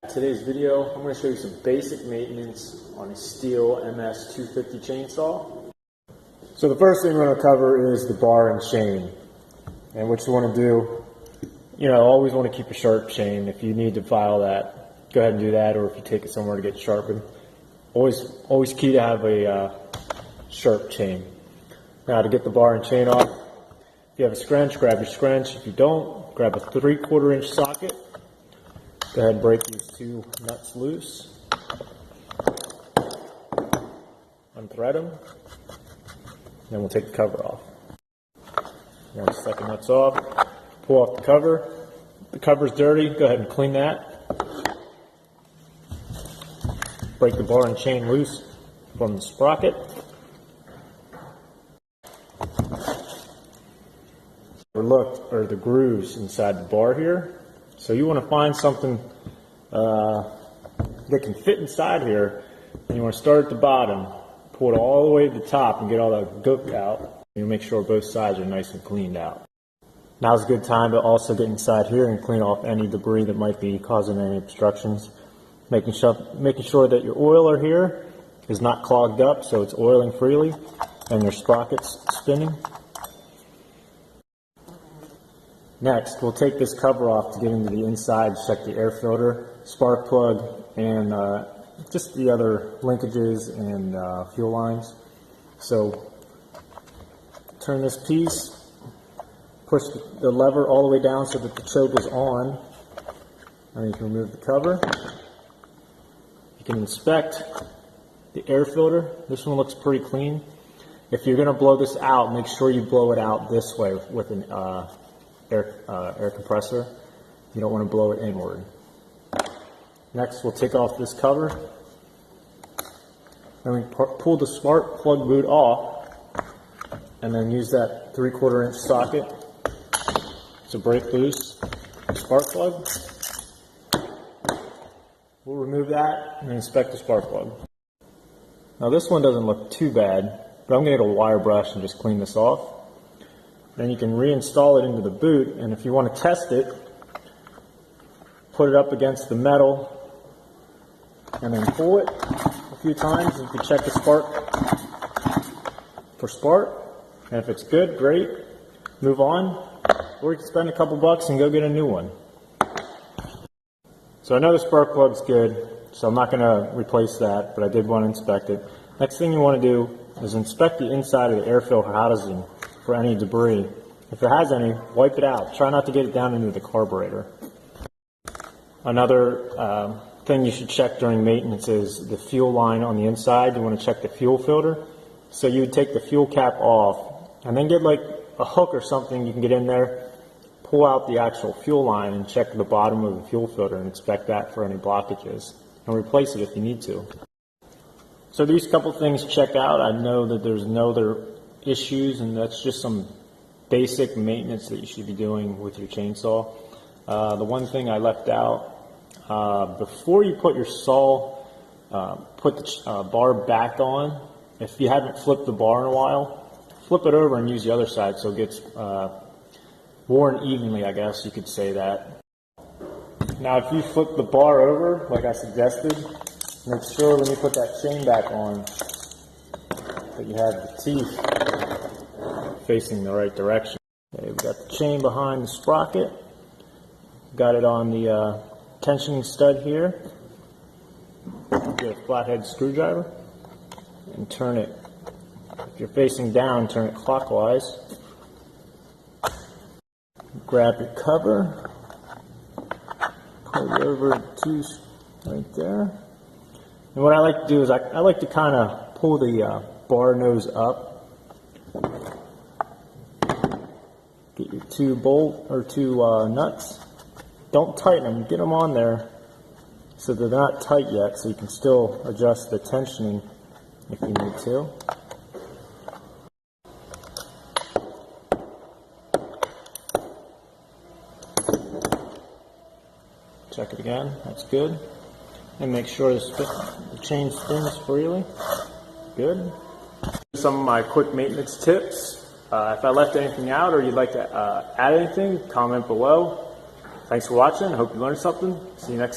In today's video, I'm going to show you some basic maintenance on a Stihl MS250 chainsaw. So the first thing we're going to cover is the bar and chain. And what you want to do, always want to keep a sharp chain. If you need to file that, go ahead and do that, or if you take it somewhere to get sharpened. Always key to have a sharp chain. Now to get the bar and chain off, if you have a scrunch, grab your scrunch. If you don't, grab a 3/4 inch socket. Go ahead and break these two nuts loose. Unthread them. Then we'll take the cover off. Now the second nuts off. Pull off the cover. If the cover's dirty, go ahead and clean that. Break the bar and chain loose from the sprocket. Or the grooves inside the bar here. So you want to find something that can fit inside here, and you want to start at the bottom, pull it all the way to the top and get all that gook out. You make sure both sides are nice and cleaned out. Now's a good time to also get inside here and clean off any debris that might be causing any obstructions. Making sure that your oiler here is not clogged up, so it's oiling freely, and your sprocket's spinning. Next, we'll take this cover off to get into the inside, check the air filter, spark plug, and just the other linkages and fuel lines. So, turn this piece, push the lever all the way down so that the choke is on, and you can remove the cover. You can inspect the air filter. This one looks pretty clean. If you're going to blow this out, make sure you blow it out this way with an air compressor. You don't want to blow it inward. Next, we'll take off this cover. Then we pull the spark plug boot off, and then use that 3/4 inch socket to break loose the spark plug. We'll remove that and inspect the spark plug. Now this one doesn't look too bad, but I'm going to get a wire brush and just clean this off. Then you can reinstall it into the boot, and if you want to test it, put it up against the metal and then pull it a few times. You can check the spark for spark, and if it's good, great, move on, or you can spend a couple bucks and go get a new one. So I know the spark plug's good, so I'm not going to replace that, but I did want to inspect it. Next thing you want to do is inspect the inside of the air filter housing for any debris. If it has any, wipe it out. Try not to get it down into the carburetor. Another thing you should check during maintenance is the fuel line on the inside. You want to check the fuel filter. So you would take the fuel cap off and then get like a hook or something you can get in there, pull out the actual fuel line and check the bottom of the fuel filter and inspect that for any blockages and replace it if you need to. So these couple things check out. I know that there's no other issues, and that's just some basic maintenance that you should be doing with your chainsaw. The one thing I left out, before you put your saw, put the bar back on. If you haven't flipped the bar in a while, flip it over and use the other side so it gets worn evenly, I guess you could say that. Now if you flip the bar over, like I suggested, make sure when you put that chain back on that you have the teeth facing the right direction. Okay, we've got the chain behind the sprocket. Got it on the tensioning stud here. Get a flathead screwdriver and turn it. If you're facing down, turn it clockwise. Grab your cover. Pull it over to right there. And what I like to do is I like to kind of pull the bar nose up. Get your two nuts. Don't tighten them. Get them on there so they're not tight yet, so you can still adjust the tensioning if you need to. Check it again. That's good. And make sure the chain spins freely. Good. Some of my quick maintenance tips. If I left anything out or you'd like to add anything, comment below. Thanks for watching. I hope you learned something. See you next time.